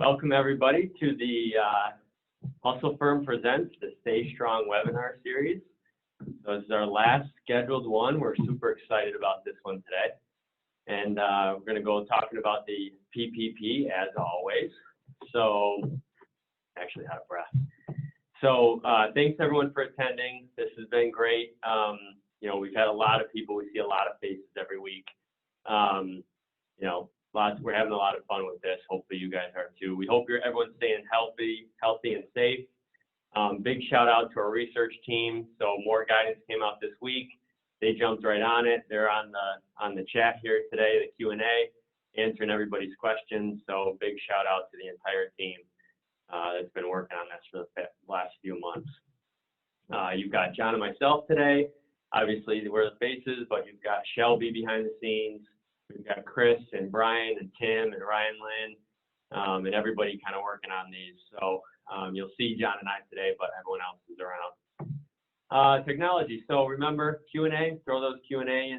Welcome everybody to the Hustle Firm Presents the Stay Strong webinar series. So this is our last scheduled one. We're super excited about this one today. And we're going to go talking about the PPP as always. So, actually out of breath. So thanks everyone for attending. This has been great. We've had a lot of people. We see a lot of faces every week. We're having a lot of fun with this. Hopefully you guys are too. We hope everyone's staying healthy and safe. Big shout out to our research team. So more guidance came out this week. They jumped right on it. They're on the chat here today, the Q&A, answering everybody's questions. So big shout out to the entire team that's been working on this for the last few months. You've got John and myself today. Obviously we're the faces, but you've got Shelby behind the scenes. We've got Chris and Brian and Tim and Ryan Lynn and everybody kind of working on these. So you'll see John and I today, but everyone else is around. Technology. So remember Q&A, throw those Q&A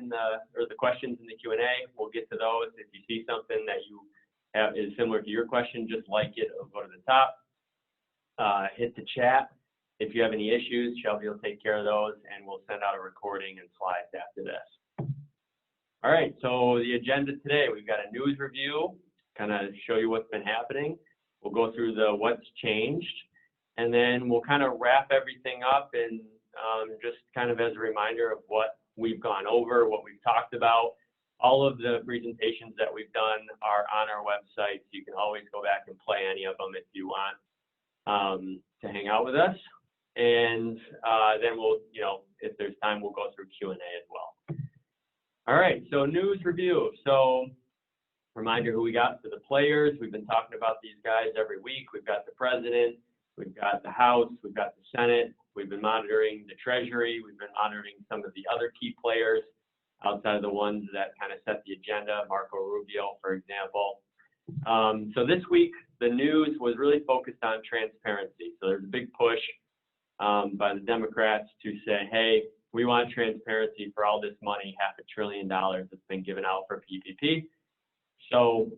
or the questions in the Q&A. We'll get to those. If you see something that you have is similar to your question, just like it or go to the top. Hit the chat. If you have any issues, Shelby will take care of those and we'll send out a recording and slides after this. All right, so the agenda today, we've got a news review, kind of show you what's been happening. We'll go through the what's changed, and then we'll kind of wrap everything up and just kind of as a reminder of what we've gone over, what we've talked about. All of the presentations that we've done are on our website, so you can always go back and play any of them if you want to hang out with us. And then we'll, if there's time, we'll go through Q&A as well. All right, so news review. So reminder who we got for the players. We've been talking about these guys every week. We've got the president, we've got the House, we've got the Senate. We've been monitoring the Treasury. We've been monitoring some of the other key players outside of the ones that kind of set the agenda, Marco Rubio, for example. So this week, the news was really focused on transparency. So there's a big push by the Democrats to say, hey, we want transparency for all this money, $500 billion that's been given out for PPP. So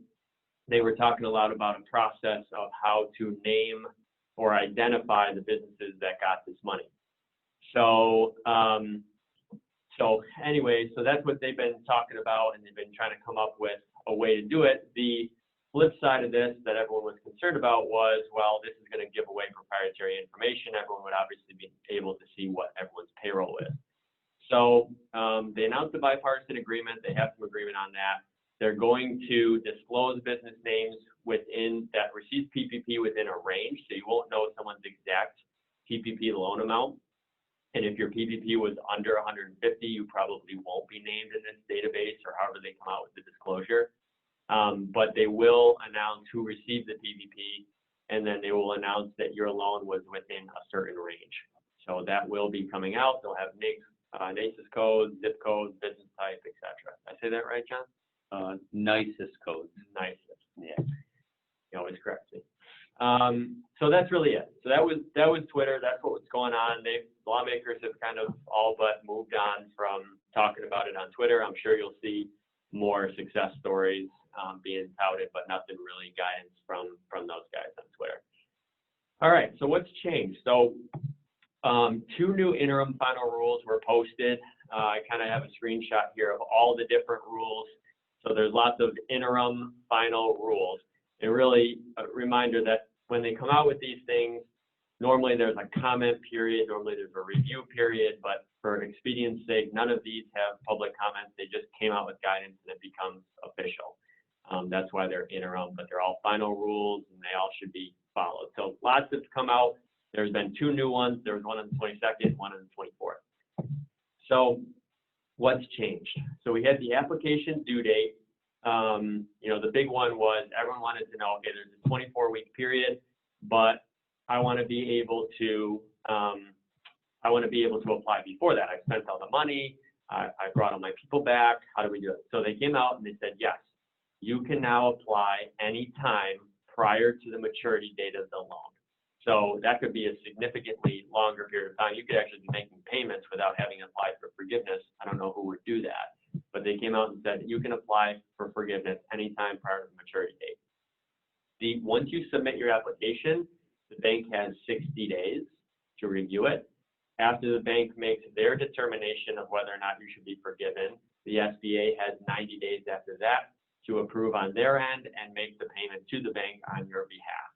they were talking a lot about a process of how to name or identify the businesses that got this money. So, so that's what they've been talking about, and they've been trying to come up with a way to do it. The flip side of this that everyone was concerned about was, well, this is going to give away proprietary information. Everyone would obviously be able to see what everyone's payroll is. So they announced a bipartisan agreement. They have some agreement on that. They're going to disclose business names that receive PPP within a range, so you won't know someone's exact PPP loan amount. And if your PPP was under 150, you probably won't be named in this database or however they come out with the disclosure. But they will announce who received the PPP, and then they will announce that your loan was within a certain range. So that will be coming out. They'll have NAICS codes, zip codes, business type, etc. Did I say that right, John? NAICS codes. NAICS. Yeah. You always correct me. So that's really it. So that was Twitter. That's what was going on. Lawmakers have kind of all but moved on from talking about it on Twitter. I'm sure you'll see more success stories being touted, but nothing really guidance from those guys on Twitter. All right, so what's changed? So 2 new interim final rules were posted. I kind of have a screenshot here of all the different rules. So there's lots of interim final rules. And really a reminder that when they come out with these things, normally there's a comment period, normally there's a review period, but for expedience sake, none of these have public comments. They just came out with guidance and it becomes official. That's why they're interim, but they're all final rules and they all should be followed. So lots have come out. There's been 2 new ones. There was one on the 22nd, one on the 24th. So what's changed? So we had the application due date. The big one was everyone wanted to know, okay, there's a 24-week period, but I want to be able to apply before that. I spent all the money. I brought all my people back. How do we do it? So they came out and they said, yes, you can now apply anytime prior to the maturity date of the loan. So that could be a significantly longer period of time. You could actually be making payments without having applied for forgiveness. I don't know who would do that, but they came out and said you can apply for forgiveness anytime prior to the maturity date. Once you submit your application, the bank has 60 days to review it. After the bank makes their determination of whether or not you should be forgiven, the SBA has 90 days after that to approve on their end and make the payment to the bank on your behalf.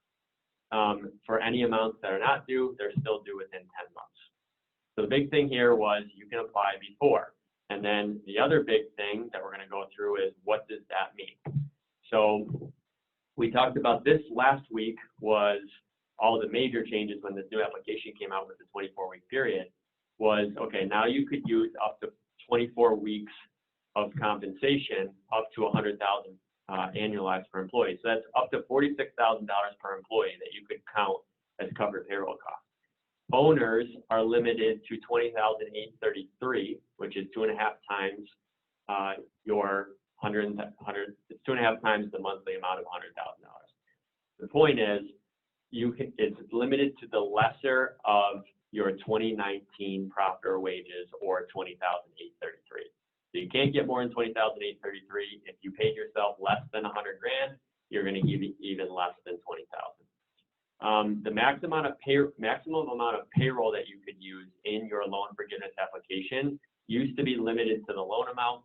For any amounts that are not due, they're still due within 10 months. So the big thing here was you can apply before. And then the other big thing that we're going to go through is, what does that mean? So we talked about this last week, was all the major changes when this new application came out with the 24-week period was, okay, now you could use up to 24 weeks of compensation up to $100,000 annualized per employee. So that's up to $46,000 per employee that you could count as covered payroll costs. Owners are limited to $20,833, which is 2.5 times your 100. It's 2.5 times the monthly amount of $100,000. The point is, it's limited to the lesser of your 2019 profit or wages, or $20,833. So you can't get more than $20,833. If you paid yourself less than $100,000, you're going to give even less than $20,000. The maximum amount of payroll that you could use in your loan forgiveness application used to be limited to the loan amount.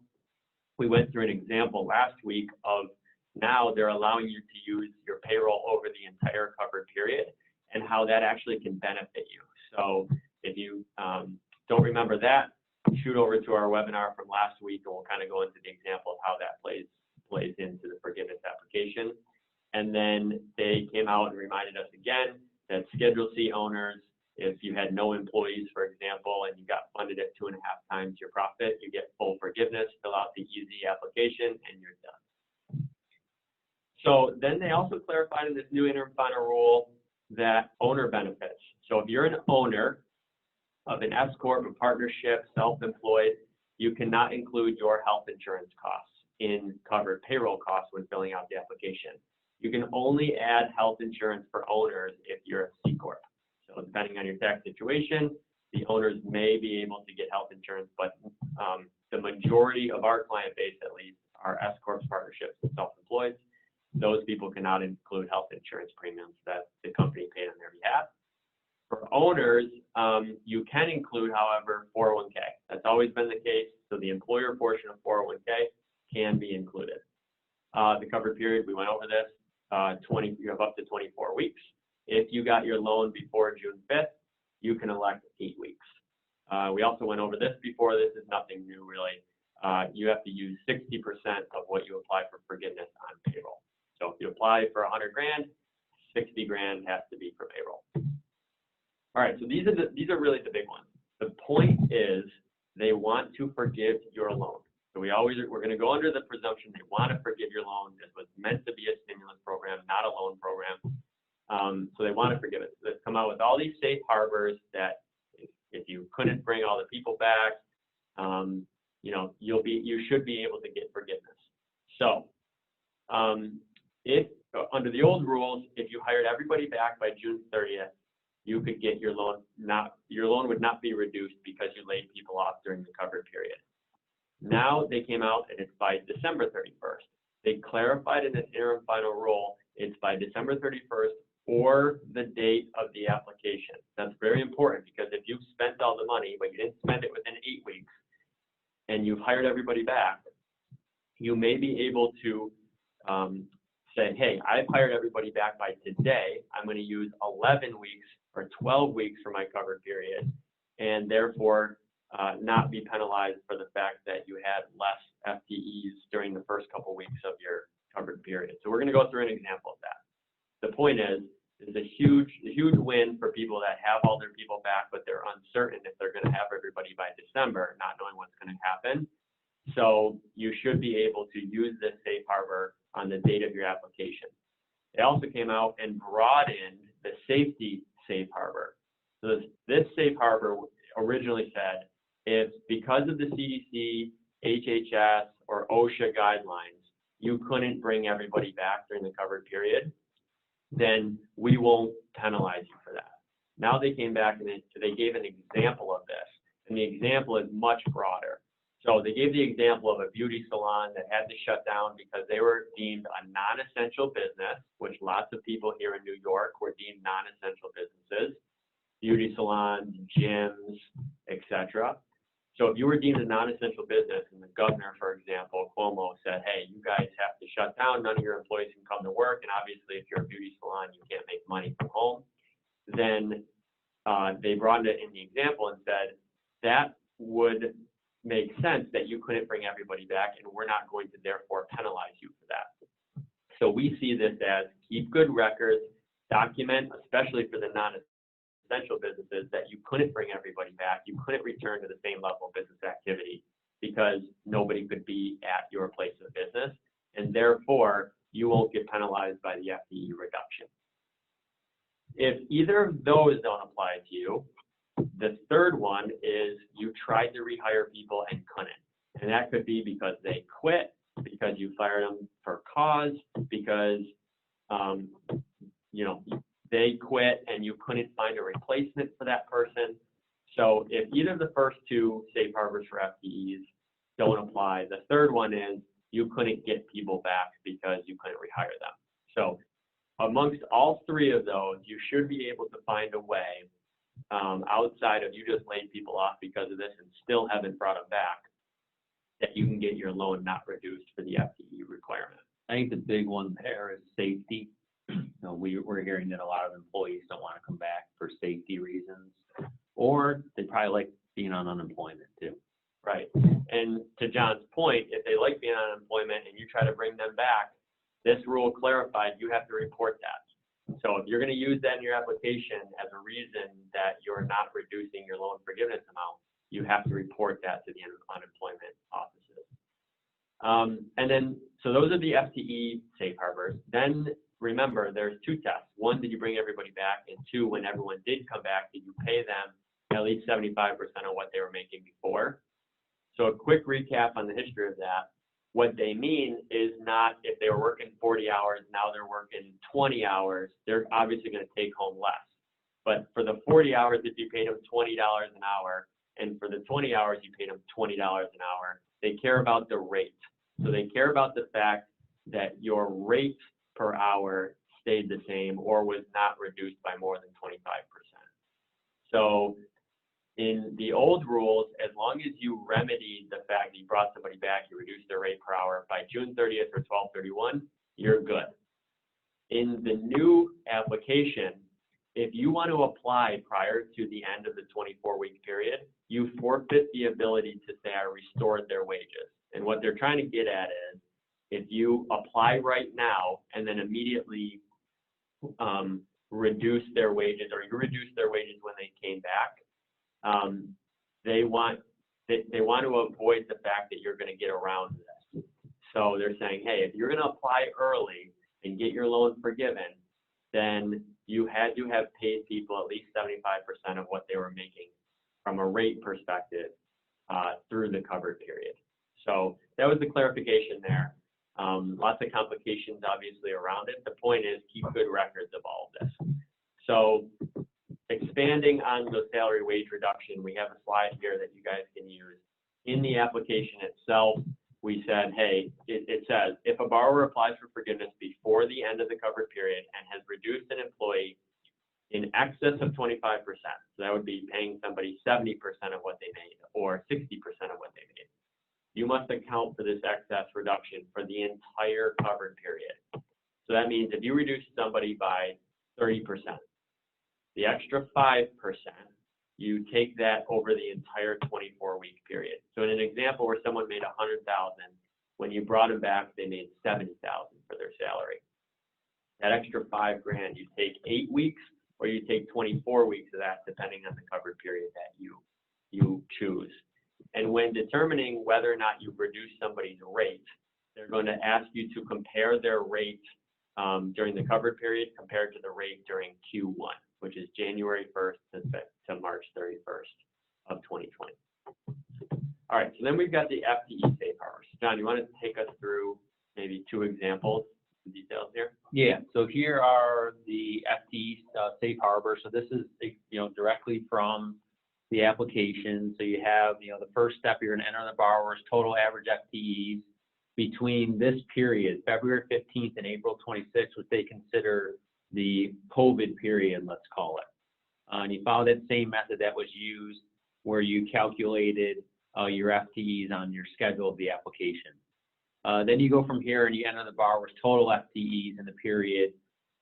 We went through an example last week of, now they're allowing you to use your payroll over the entire covered period, and how that actually can benefit you. So if you don't remember that, shoot over to our webinar from last week, and we'll kind of go into the example of how that plays into the forgiveness application. And then they came out and reminded us again that Schedule C owners, if you had no employees, for example, and you got funded at 2.5 times your profit, you get full forgiveness. Fill out the easy application and you're done. So then they also clarified in this new interim final rule that owner benefits. So if you're an owner of an S Corp, a partnership, self-employed, you cannot include your health insurance costs in covered payroll costs when filling out the application. You can only add health insurance for owners if you're a C Corp. So depending on your tax situation, the owners may be able to get health insurance, but the majority of our client base, at least, are S Corps, partnerships, and self-employed. Those people cannot include health insurance premiums that the company paid on their behalf. For owners, you can include, however, 401k. That's always been the case. So the employer portion of 401k can be included. The covered period, we went over this, you have up to 24 weeks. If you got your loan before June 5th, you can elect 8 weeks. We also went over this before. This is nothing new, really. You have to use 60% of what you apply for forgiveness on payroll. So if you apply for $100,000, $60,000 has to be for payroll. All right, so these are really the big ones. The point is, they want to forgive your loan. So we're going to go under the presumption they want to forgive your loan. This was meant to be a stimulus program, not a loan program. So they want to forgive it. So they've come out with all these safe harbors that if you couldn't bring all the people back, you should be able to get forgiveness. So if under the old rules, if you hired everybody back by June 30th, you could get your loan would not be reduced because you laid people off during the covered period. Now they came out and it's by December 31st. They clarified in this interim final rule, it's by December 31st or the date of the application. That's very important, because if you've spent all the money, but you didn't spend it within 8 weeks, and you've hired everybody back, you may be able to say, hey, I've hired everybody back by today. I'm going to use 11 weeks or 12 weeks for my covered period, and therefore not be penalized for the fact that you had less FTEs during the first couple weeks of your covered period. So we're going to go through an example of that. The point is, it's a huge win for people that have all their people back, but they're uncertain if they're going to have everybody by December, not knowing what's going to happen. So you should be able to use this safe harbor on the date of your application. They also came out and broadened the safety safe harbor. So this safe harbor originally said, if because of the CDC, HHS, or OSHA guidelines, you couldn't bring everybody back during the covered period, then we won't penalize you for that. Now they came back and they gave an example of this, and the example is much broader. So they gave the example of a beauty salon that had to shut down because they were deemed a non-essential business, which lots of people here in New York were deemed non-essential businesses, beauty salons, gyms, etc. So if you were deemed a non-essential business and the governor, for example, Cuomo said, hey, you guys have to shut down, none of your employees can come to work, and obviously if you're a beauty salon, you can't make money from home, then they brought it in the example and said that would make sense that you couldn't bring everybody back, and we're not going to therefore penalize you for that. So we see this as keep good records, document, especially for the non-essential businesses, that you couldn't bring everybody back, you couldn't return to the same level of business activity because nobody could be at your place of business, and therefore you won't get penalized by the FTE reduction. If either of those don't apply to you, the third one is you tried to rehire people and couldn't. And that could be because they quit, because you fired them for cause, because they quit and you couldn't find a replacement for that person. So if either of the first two safe harbors for FTEs don't apply, the third one is you couldn't get people back because you couldn't rehire them. So amongst all three of those, you should be able to find a way outside of you just laid people off because of this and still haven't brought them back, that you can get your loan not reduced for the FTE requirement. I think the big one there is safety. We're hearing that a lot of employees don't want to come back for safety reasons, or they probably like being on unemployment too. Right. And to John's point, if they like being on unemployment and you try to bring them back, this rule clarified you have to report that. So if you're going to use that in your application as a reason that you're not reducing your loan forgiveness amount, you have to report that to the unemployment offices. And then, so those are the FTE safe harbors. Then remember, there's two tests. One, did you bring everybody back? And two, when everyone did come back, did you pay them at least 75% of what they were making before? So a quick recap on the history of that. What they mean is not if they were working 40 hours, now they're working 20 hours, they're obviously going to take home less. But for the 40 hours, if you paid them $20 an hour, and for the 20 hours, you paid them $20 an hour, they care about the rate. So they care about the fact that your rate per hour stayed the same or was not reduced by more than 25%. So in the old rules, as long as you remedied the fact that you brought somebody back, you reduced their rate per hour by June 30th or 12/31, you're good. In the new application, if you want to apply prior to the end of the 24-week period, you forfeit the ability to say I restored their wages. And what they're trying to get at is if you apply right now and then immediately reduce their wages, or you reduce their wages when they came back, they want to avoid the fact that you're going to get around this. So they're saying, hey, if you're going to apply early and get your loan forgiven, then you had to have paid people at least 75% of what they were making from a rate perspective through the covered period. So that was the clarification there. Lots of complications obviously around it. The point is keep good records of all of this. So expanding on the salary wage reduction, we have a slide here that you guys can use. In the application itself, we said, hey, it says, if a borrower applies for forgiveness before the end of the covered period and has reduced an employee in excess of 25%, so that would be paying somebody 70% of what they made or 60% of what they made, you must account for this excess reduction for the entire covered period. So that means if you reduce somebody by 30%, the extra 5%, you take that over the entire 24-week period. So in an example where someone made $100,000, when you brought them back, they made $70,000 for their salary. That extra $5,000, you take 8 weeks or you take 24 weeks of that, depending on the covered period that you choose. And when determining whether or not you've reduced somebody's rate, they're going to ask you to compare their rate during the covered period compared to the rate during Q1, which is January 1st to March 31st of 2020. All right, so then we've got the FTE safe harbors. John, you want to take us through maybe two examples, the details here? Yeah, so here are the FTE safe harbors. So this is directly from the application. So you have, the first step, you're gonna enter the borrower's total average FTEs between this period, February 15th and April 26th, which they consider the COVID period, let's call it. And you follow that same method that was used where you calculated your FTEs on your schedule of the application. Then you go from here and you enter the borrower's total FTEs in the period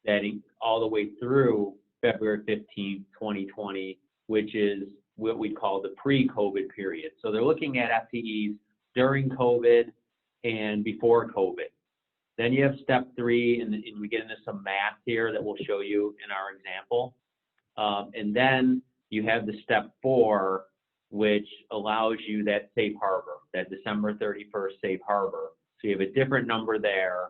that all the way through February 15th, 2020, which is what we call the pre-COVID period. So they're looking at FTEs during COVID and before COVID. Then you have step 3, and we get into some math here that we'll show you in our example. And then you have the step 4, which allows you that safe harbor, that December 31st safe harbor. So you have a different number there,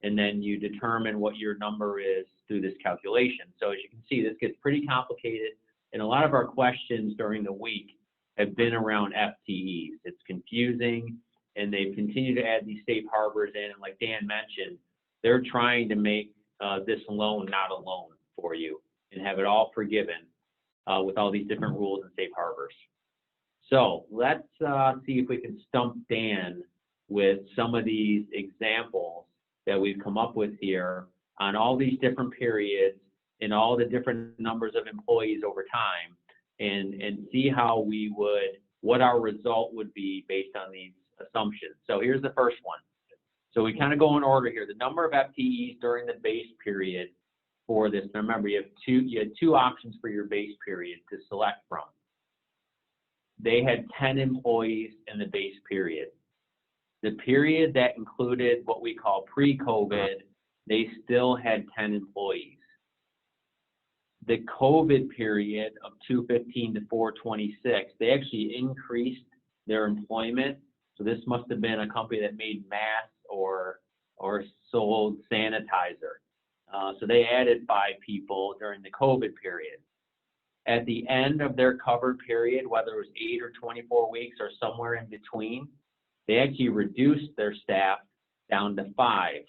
and then you determine what your number is through this calculation. So as you can see, this gets pretty complicated, and a lot of our questions during the week have been around FTEs. It's confusing, and they've continued to add these safe harbors in, and like Dan mentioned, they're trying to make this loan not a loan for you and have it all forgiven with all these different rules and safe harbors. So let's see if we can stump Dan with some of these examples that we've come up with here on all these different periods and all the different numbers of employees over time, and see how what our result would be based on these assumptions. So here's the first one. So we kind of go in order here. The number of FTEs during the base period for this. Now remember, you had two options for your base period to select from. They had 10 employees in the base period. The period that included what we call pre-COVID, they still had 10 employees. The COVID period of 2/15 to 4/26, they actually increased their employment. So this must have been a company that made masks or sold sanitizer. So they added 5 people during the COVID period. At the end of their covered period, whether it was 8 or 24 weeks or somewhere in between, they actually reduced their staff down to 5.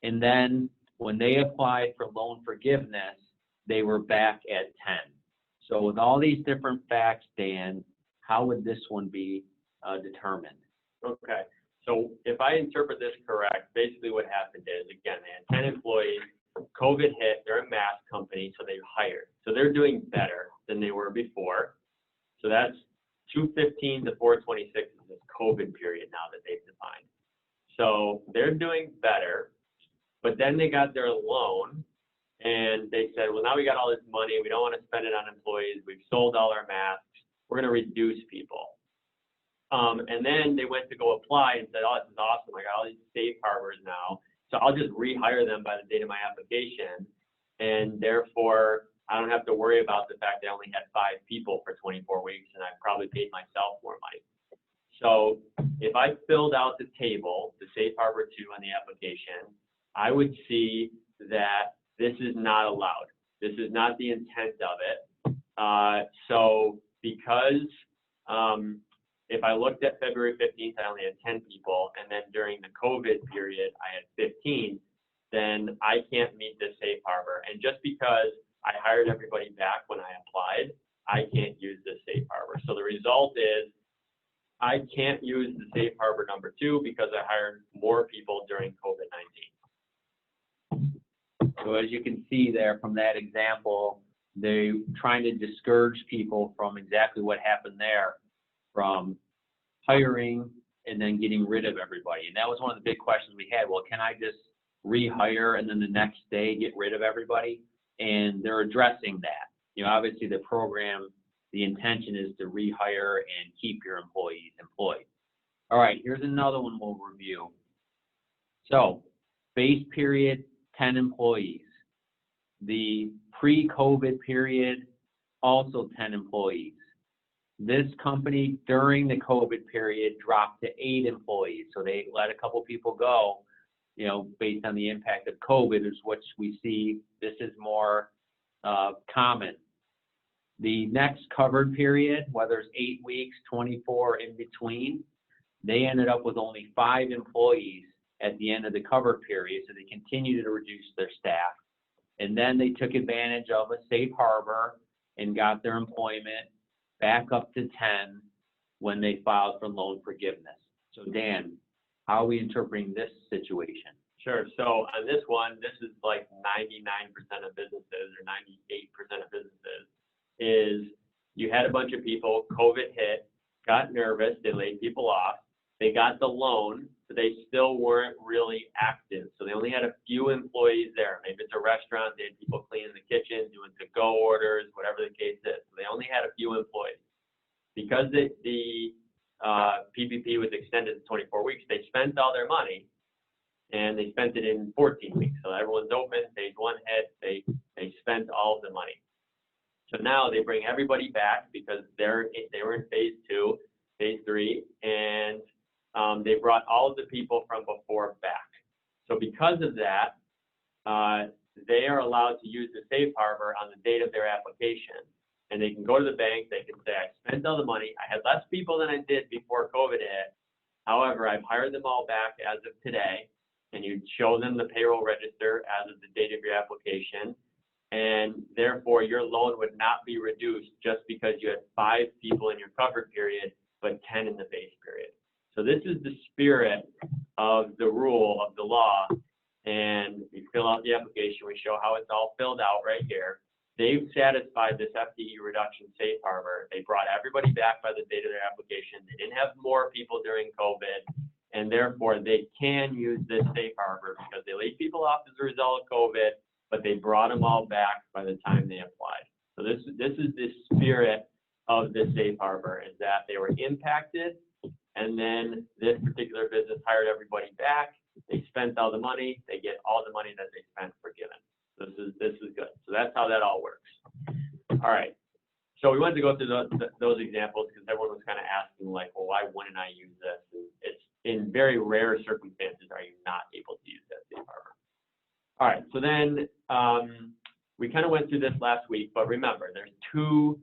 And then when they applied for loan forgiveness, they were back at 10. So with all these different facts, Dan, how would this one be determined? Okay, so if I interpret this correct, basically what happened is, again, they had 10 employees, COVID hit, they're a mask company, so they hired. So they're doing better than they were before. So that's 2/15 to 4/26 is this COVID period now that they've defined. So they're doing better, but then they got their loan and they said, well, now we got all this money, we don't want to spend it on employees, we've sold all our masks, we're going to reduce people. And then they went to go apply and said, oh, this is awesome, I got all these safe harbors now, so I'll just rehire them by the date of my application, and therefore I don't have to worry about the fact that I only had 5 people for 24 weeks and I probably paid myself more money. So if I filled out the table, the safe harbor 2 on the application, I would see that this is not allowed. This is not the intent of it. So because if I looked at February 15th, I only had 10 people, and then during the COVID period, I had 15, then I can't meet this safe harbor. And just because I hired everybody back when I applied, I can't use this safe harbor. So the result is I can't use the safe harbor number 2 because I hired more people during COVID-19. So as you can see there from that example, they're trying to discourage people from exactly what happened there, from hiring and then getting rid of everybody. And that was one of the big questions we had. Well, can I just rehire and then the next day get rid of everybody? And they're addressing that. Obviously the program, the intention is to rehire and keep your employees employed. All right, here's another one we'll review. So base period, 10 employees. The pre-COVID period, also 10 employees. This company during the COVID period dropped to 8 employees. So they let a couple people go, based on the impact of COVID, is what we see. This is more common. The next covered period, whether it's 8 weeks, 24, in between, they ended up with only 5 employees at the end of the covered period, so they continued to reduce their staff. And then they took advantage of a safe harbor and got their employment back up to 10 when they filed for loan forgiveness. So Dan, how are we interpreting this situation? Sure. So on this one, this is like 99% of businesses or 98% of businesses is you had a bunch of people, COVID hit, got nervous, they laid people off, they got the loan, but they still weren't really active. So they only had a few employees there. Maybe it's a restaurant, they had people cleaning the kitchen, doing to-go orders, whatever the case is. So they only had a few employees. Because the PPP was extended to 24 weeks, they spent all their money, and they spent it in 14 weeks. So everyone's open, phase one hit, they spent all of the money. So now they bring everybody back because they were in phase two, phase three, and they brought all of the people from before back. So because of that, they are allowed to use the safe harbor on the date of their application. And they can go to the bank, they can say, I spent all the money, I had less people than I did before COVID hit. However, I've hired them all back as of today, and you show them the payroll register as of the date of your application. And therefore, your loan would not be reduced just because you had 5 people in your covered period, but 10 in the base period. So this is the spirit of the rule of the law. And we fill out the application, we show how it's all filled out right here. They've satisfied this FTE reduction safe harbor. They brought everybody back by the date of their application. They didn't have more people during COVID, and therefore they can use this safe harbor because they laid people off as a result of COVID, but they brought them all back by the time they applied. So this is the spirit of the safe harbor, is that they were impacted, and then this particular business hired everybody back. They spent all the money. They get all the money that they spent forgiven. This is good. So that's how that all works. All right. So we wanted to go through those examples because everyone was kind of asking, like, well, why wouldn't I use this? And it's in very rare circumstances are you not able to use that safe harbor. All right. So then we kind of went through this last week, but remember, there's two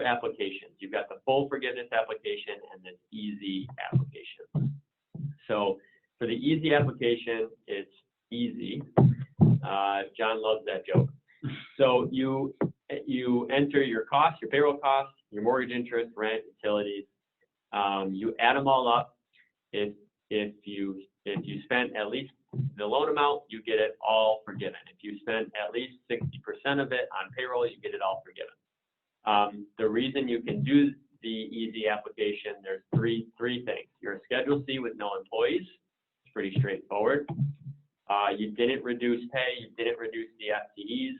applications. You've got the full forgiveness application and this easy application. So for the easy application, it's easy. John loves that joke. So you enter your costs, your payroll costs, your mortgage interest, rent, utilities. You add them all up. If you spent at least the loan amount, you get it all forgiven. If you spent at least 60% of it on payroll, you get it all forgiven. The reason you can do the easy application, there's three things. You're a Schedule C with no employees. It's pretty straightforward. You didn't reduce pay, you didn't reduce the FTEs,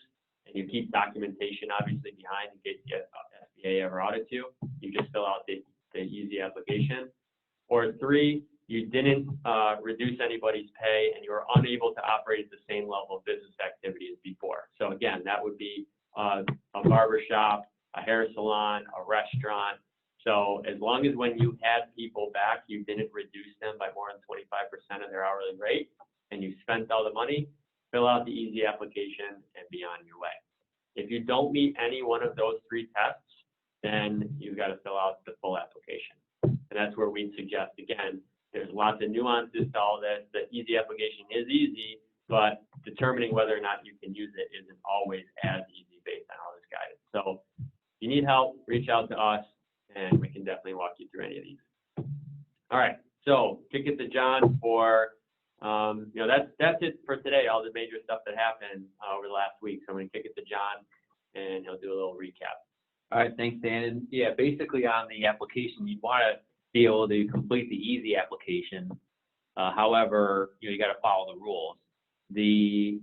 and you keep documentation obviously behind in case the SBA ever audits you. You just fill out the easy application. Or 3, you didn't reduce anybody's pay and you were unable to operate at the same level of business activity as before. So again, that would be a barber shop, a hair salon, a restaurant. So as long as when you had people back, you didn't reduce them by more than 25% of their hourly rate, and you spent all the money, fill out the easy application and be on your way. If you don't meet any one of those 3 tests, then you've got to fill out the full application. And that's where we suggest, again, there's lots of nuances to all this. The easy application is easy, but determining whether or not you can use it isn't always as easy based on all this guidance. So if you need help, reach out to us and we can definitely walk you through any of these. All right, so kick it to John for that's it for today, all the major stuff that happened over the last week. So I'm going to kick it to John, and he'll do a little recap. All right, thanks, Dan. And yeah, basically on the application, you want to be able to complete the easy application. However, you got to follow the rules. The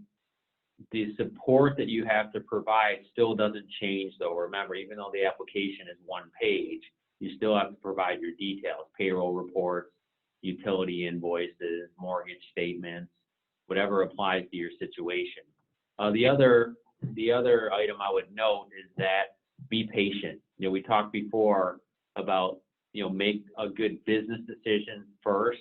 support that you have to provide still doesn't change, though. Remember, even though the application is 1 page, you still have to provide your details, payroll reports, utility invoices, mortgage statements, whatever applies to your situation. The other item I would note is that be patient. We talked before about, make a good business decision first.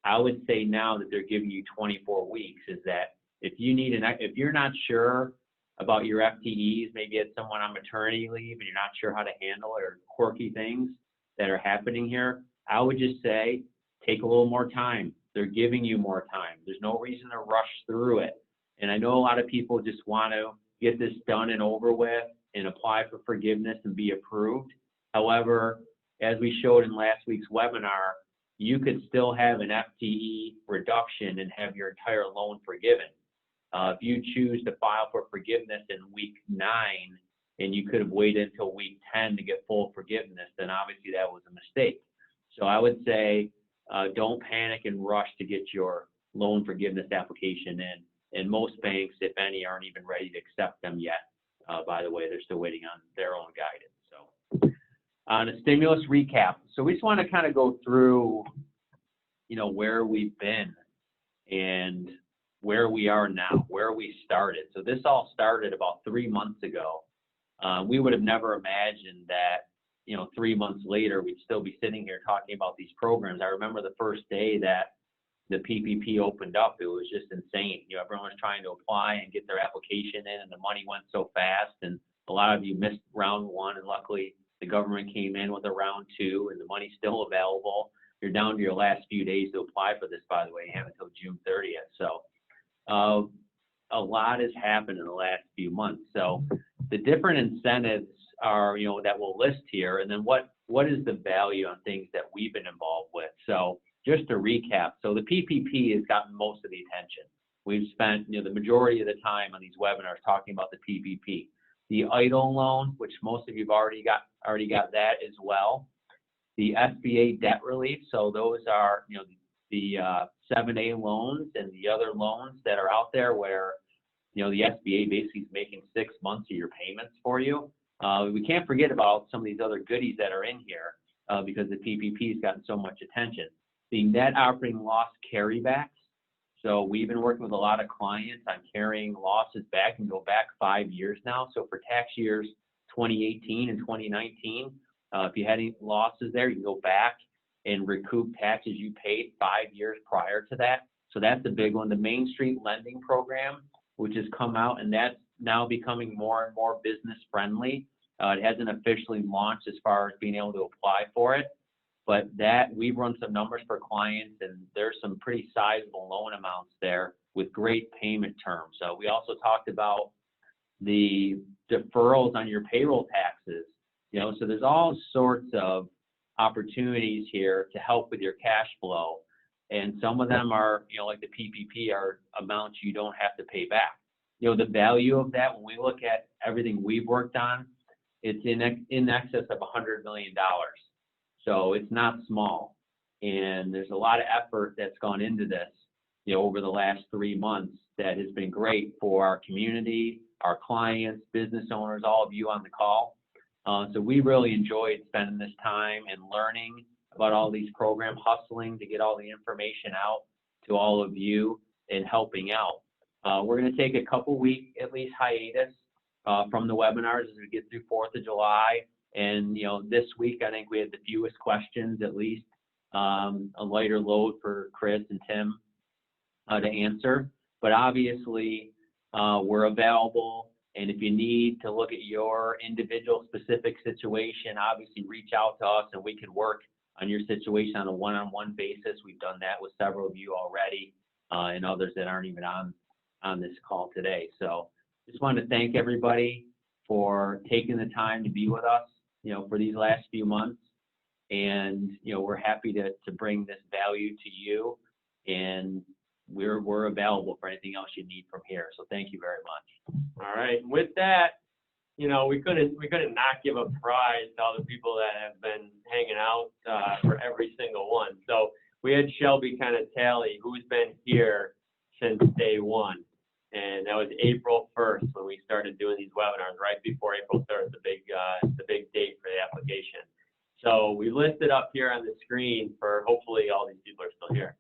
I would say now that they're giving you 24 weeks is that if you're not sure about your FTEs, maybe it's someone on maternity leave and you're not sure how to handle it, or quirky things that are happening here, I would just say, take a little more time. They're giving you more time. There's no reason to rush through it. And I know a lot of people just want to get this done and over with and apply for forgiveness and be approved. However, as we showed in last week's webinar, you could still have an FTE reduction and have your entire loan forgiven. If you choose to file for forgiveness in week 9 and you could have waited until week 10 to get full forgiveness, then obviously that was a mistake. So I would say don't panic and rush to get your loan forgiveness application in. And most banks, if any, aren't even ready to accept them yet. By the way, they're still waiting on their own guidance. So on a stimulus recap, so we just want to kind of go through, where we've been and where we are now, where we started. So this all started about 3 months ago. We would have never imagined that, 3 months later, we'd still be sitting here talking about these programs. I remember the first day that the PPP opened up, it was just insane. Everyone was trying to apply and get their application in, and the money went so fast, and a lot of you missed round 1, and luckily the government came in with a round 2, and the money's still available. You're down to your last few days to apply for this, by the way. You have until June 30th. So a lot has happened in the last few months. So the different incentives are, that we'll list here, and then what is the value on things that we've been involved with. So just to recap, so the PPP has gotten most of the attention. We've spent, the majority of the time on these webinars talking about the PPP. The EIDL loan, which most of you've already got that as well. The SBA debt relief, so those are, the 7A loans and the other loans that are out there where, the SBA basically is making 6 months of your payments for you. We can't forget about some of these other goodies that are in here because the PPP has gotten so much attention. The net operating loss carrybacks. So we've been working with a lot of clients on carrying losses back and go back 5 years now. So for tax years 2018 and 2019, if you had any losses there, you can go back and recoup taxes you paid 5 years prior to that. So that's a big one. The Main Street Lending Program, which has come out, and that's now becoming more and more business friendly. It hasn't officially launched as far as being able to apply for it. But that we've run some numbers for clients, and there's some pretty sizable loan amounts there with great payment terms. So we also talked about the deferrals on your payroll taxes. So there's all sorts of opportunities here to help with your cash flow. And some of them are, like the PPP, are amounts you don't have to pay back. The value of that, when we look at everything we've worked on, it's in excess of $100 million. So it's not small, and there's a lot of effort that's gone into this, over the last 3 months that has been great for our community, our clients, business owners, all of you on the call. So we really enjoyed spending this time and learning about all these programs, hustling to get all the information out to all of you and helping out. We're going to take a couple week, at least, hiatus from the webinars as we get through 4th of July. And, this week, I think we had the fewest questions, at least a lighter load for Chris and Tim to answer. But obviously, we're available. And if you need to look at your individual specific situation, obviously reach out to us and we can work on your situation on a one-on-one basis. We've done that with several of you already and others that aren't even on this call today. So just wanted to thank everybody for taking the time to be with us, for these last few months. And, we're happy to bring this value to you, and we're available for anything else you need from here. So thank you very much. All right. With that, we couldn't not give a prize to all the people that have been hanging out for every single one. So we had Shelby kind of tally who's been here since day one. And that was April 1st when we started doing these webinars, right before April 3rd, the big date for the application. So we listed up here on the screen for, hopefully all these people are still here.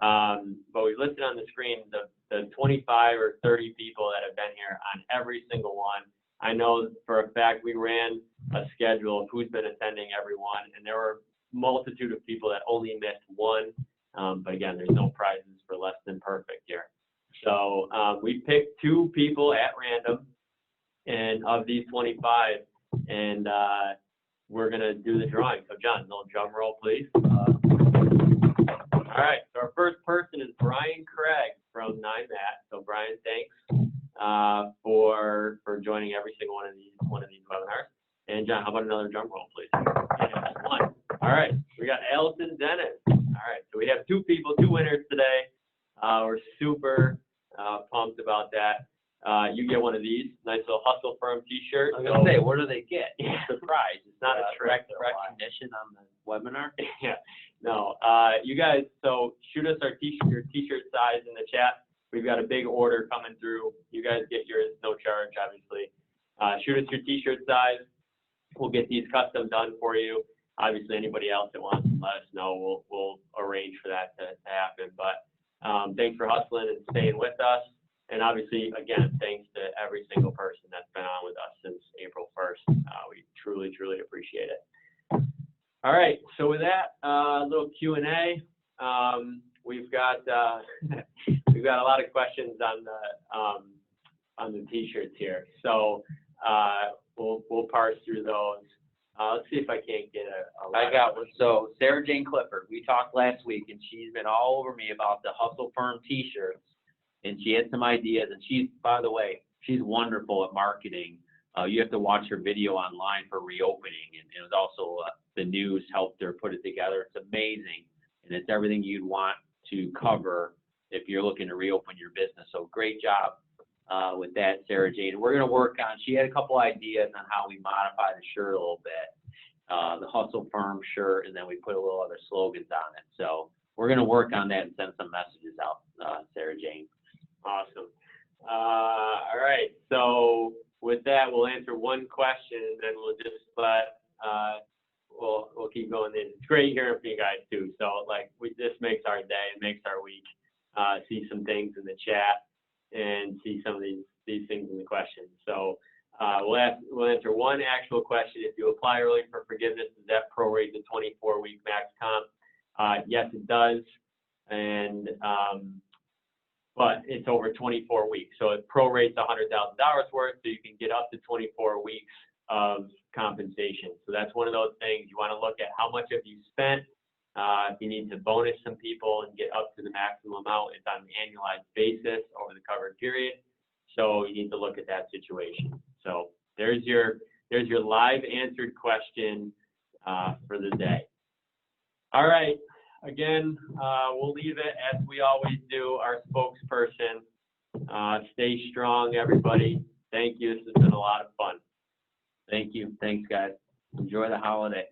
But we listed on the screen the 25 or 30 people that have been here on every single one. I know for a fact we ran a schedule of who's been attending every one, and there were a multitude of people that only missed one. But again, there's no prizes for less than perfect here. So we picked 2 people at random, and of these 25, and we're gonna do the drawing. So John, little drum roll, please. All right, so our first person is Brian Craig from NIMAT. So Brian, thanks. for joining every single one of these webinars. And John, how about another drum roll, please? Yeah, one. All right, we got Allison Dennis. All right, so we have two winners today. We're super pumped about that. You get one of these, nice little Hustle Firm T-shirt. I was gonna say, what do they get? Yeah. Surprise! It's not a Correct recognition on the webinar. Yeah, no. You guys, so shoot us your T-shirt size in the chat. We've got a big order coming through. You guys get yours, no charge, obviously. Shoot us your T-shirt size. We'll get these custom done for you. Obviously, anybody else that wants, let us know. We'll arrange for that to happen. But thanks for hustling and staying with us. And obviously, again, thanks to every single person that's been on with us since April 1st. We truly, truly appreciate it. All right, so with that, a little Q&A. We've got we've got a lot of questions on the T-shirts here. So we'll parse through those. Let's see if I can't get a I got one. So Sarah Jane Clifford, we talked last week, and she's been all over me about the Hustle Firm T-shirts. And she had some ideas, and she's, by the way, she's wonderful at marketing. You have to watch her video online for reopening, and it was also the news helped her put it together. It's amazing, and it's everything you'd want to cover if you're looking to reopen your business. So great job with that, Sarah Jane. We're going to work on, she had a couple ideas on how we modify the shirt a little bit, the Hustle Firm shirt, and then we put a little other slogans on it. So we're going to work on that and send some messages out, Sarah Jane. Awesome. All right. So with that, we'll answer one question, and then we'll just we'll keep going. It's great hearing from you guys too. So this makes our day, it makes our week. See some things in the chat and see some of these things in the questions. So we'll answer one actual question. If you apply early for forgiveness, does that prorate the 24-week max comp? Yes, it does. And but it's over 24 weeks. So it prorates $100,000 worth, so you can get up to 24 weeks of compensation. So that's one of those things. You want to look at how much have you spent. If you need to bonus some people and get up to the maximum amount, it's on an annualized basis over the covered period. So you need to look at that situation. So there's your live answered question for the day. All right. Again, we'll leave it as we always do, our spokesperson. Stay strong, everybody. Thank you. This has been a lot of fun. Thank you. Thanks, guys. Enjoy the holiday.